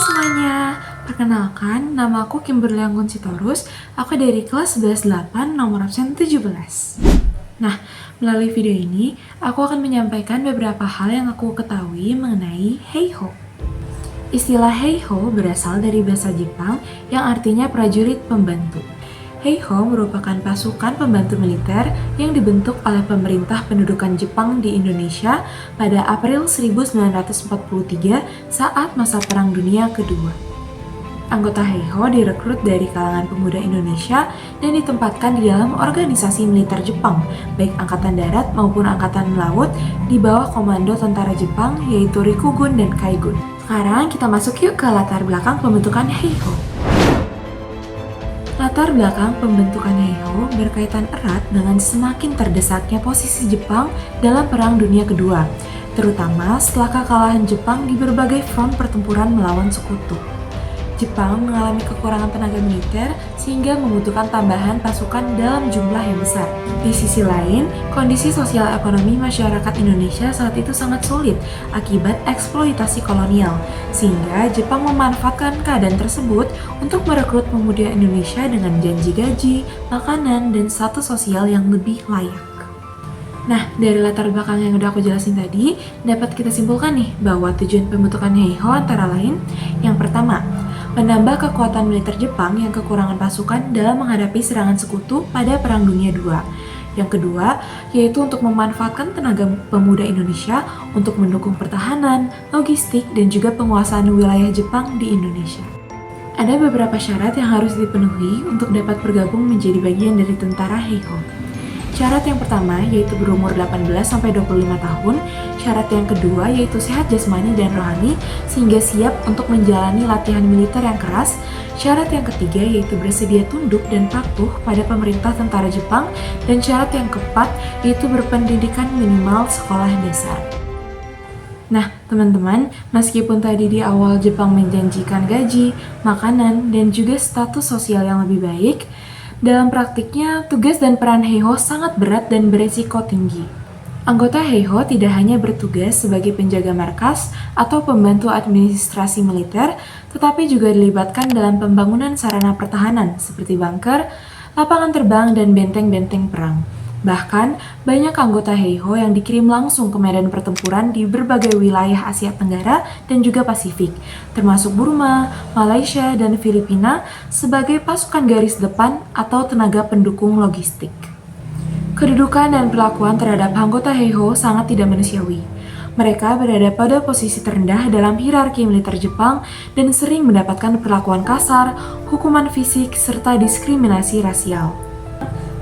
semuanya, perkenalkan nama aku Kimberly Anggun Sitorus, aku dari kelas 11-8 nomor absen 17. Nah, melalui video ini, aku akan menyampaikan beberapa hal yang aku ketahui mengenai Heiho. Istilah Heiho berasal dari bahasa Jepang yang artinya prajurit pembantu. Heiho merupakan pasukan pembantu militer yang dibentuk oleh pemerintah pendudukan Jepang di Indonesia pada April 1943 saat masa Perang Dunia Kedua. Anggota Heiho direkrut dari kalangan pemuda Indonesia dan ditempatkan di dalam organisasi militer Jepang, baik Angkatan Darat maupun Angkatan Laut di bawah komando tentara Jepang yaitu Rikugun dan Kaigun. Sekarang kita masuk yuk ke latar belakang pembentukan Heiho. Latar belakang pembentukan Heiho berkaitan erat dengan semakin terdesaknya posisi Jepang dalam Perang Dunia Kedua, terutama setelah kekalahan Jepang di berbagai front pertempuran melawan sekutu. Jepang mengalami kekurangan tenaga militer sehingga membutuhkan tambahan pasukan dalam jumlah yang besar. Di sisi lain, kondisi sosial ekonomi masyarakat Indonesia saat itu sangat sulit akibat eksploitasi kolonial, sehingga Jepang memanfaatkan keadaan tersebut untuk merekrut pemuda Indonesia dengan janji gaji, makanan, dan status sosial yang lebih layak. Nah, dari latar belakang yang udah aku jelasin tadi, dapat kita simpulkan nih bahwa tujuan pembentukan Heiho antara lain, yang pertama, menambah kekuatan militer Jepang yang kekurangan pasukan dalam menghadapi serangan sekutu pada Perang Dunia II. Yang kedua, yaitu untuk memanfaatkan tenaga pemuda Indonesia untuk mendukung pertahanan, logistik, dan juga penguasaan wilayah Jepang di Indonesia. Ada beberapa syarat yang harus dipenuhi untuk dapat bergabung menjadi bagian dari tentara Heiho. Syarat yang pertama yaitu berumur 18-25 tahun, syarat yang kedua yaitu sehat jasmani dan rohani sehingga siap untuk menjalani latihan militer yang keras, syarat yang ketiga yaitu bersedia tunduk dan patuh pada pemerintah tentara Jepang, dan syarat yang keempat yaitu berpendidikan minimal sekolah dasar. Nah, teman-teman, meskipun tadi di awal Jepang menjanjikan gaji, makanan, dan juga status sosial yang lebih baik, dalam praktiknya, tugas dan peran Heiho sangat berat dan beresiko tinggi. Anggota Heiho tidak hanya bertugas sebagai penjaga markas atau pembantu administrasi militer, tetapi juga dilibatkan dalam pembangunan sarana pertahanan seperti bunker, lapangan terbang, dan benteng-benteng perang. Bahkan, banyak anggota Heiho yang dikirim langsung ke medan pertempuran di berbagai wilayah Asia Tenggara dan juga Pasifik, termasuk Burma, Malaysia, dan Filipina sebagai pasukan garis depan atau tenaga pendukung logistik. Kedudukan dan perlakuan terhadap anggota Heiho sangat tidak manusiawi. Mereka berada pada posisi terendah dalam hierarki militer Jepang dan sering mendapatkan perlakuan kasar, hukuman fisik, serta diskriminasi rasial.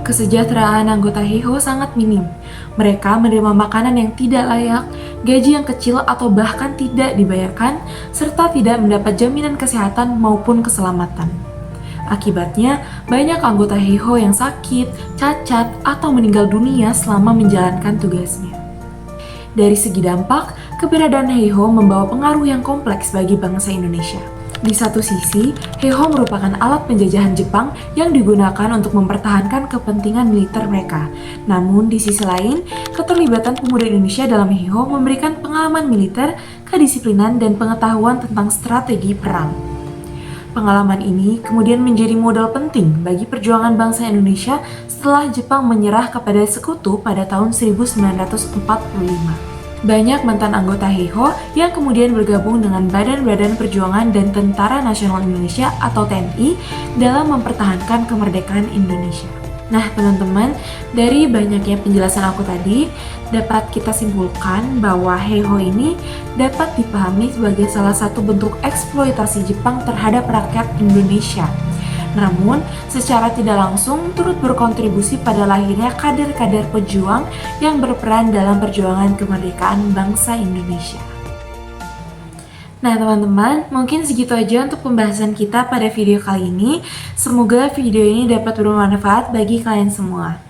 Kesejahteraan anggota Heiho sangat minim. Mereka menerima makanan yang tidak layak, gaji yang kecil atau bahkan tidak dibayarkan, serta tidak mendapat jaminan kesehatan maupun keselamatan. Akibatnya, banyak anggota Heiho yang sakit, cacat, atau meninggal dunia selama menjalankan tugasnya. Dari segi dampak, keberadaan Heiho membawa pengaruh yang kompleks bagi bangsa Indonesia. Di satu sisi, Heiho merupakan alat penjajahan Jepang yang digunakan untuk mempertahankan kepentingan militer mereka. Namun, di sisi lain, keterlibatan pemuda Indonesia dalam Heiho memberikan pengalaman militer, kedisiplinan, dan pengetahuan tentang strategi perang. Pengalaman ini kemudian menjadi modal penting bagi perjuangan bangsa Indonesia setelah Jepang menyerah kepada sekutu pada tahun 1945. Banyak mantan anggota Heiho yang kemudian bergabung dengan Badan-Badan Perjuangan dan Tentara Nasional Indonesia atau TNI dalam mempertahankan kemerdekaan Indonesia. Nah, teman-teman, dari banyaknya penjelasan aku tadi, dapat kita simpulkan bahwa Heiho ini dapat dipahami sebagai salah satu bentuk eksploitasi Jepang terhadap rakyat Indonesia. Namun, secara tidak langsung turut berkontribusi pada lahirnya kader-kader pejuang yang berperan dalam perjuangan kemerdekaan bangsa Indonesia. Nah, teman-teman, mungkin segitu aja untuk pembahasan kita pada video kali ini. Semoga video ini dapat bermanfaat bagi kalian semua.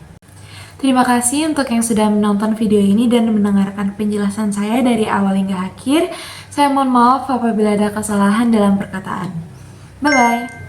Terima kasih untuk yang sudah menonton video ini dan mendengarkan penjelasan saya dari awal hingga akhir. Saya mohon maaf apabila ada kesalahan dalam perkataan. Bye-bye!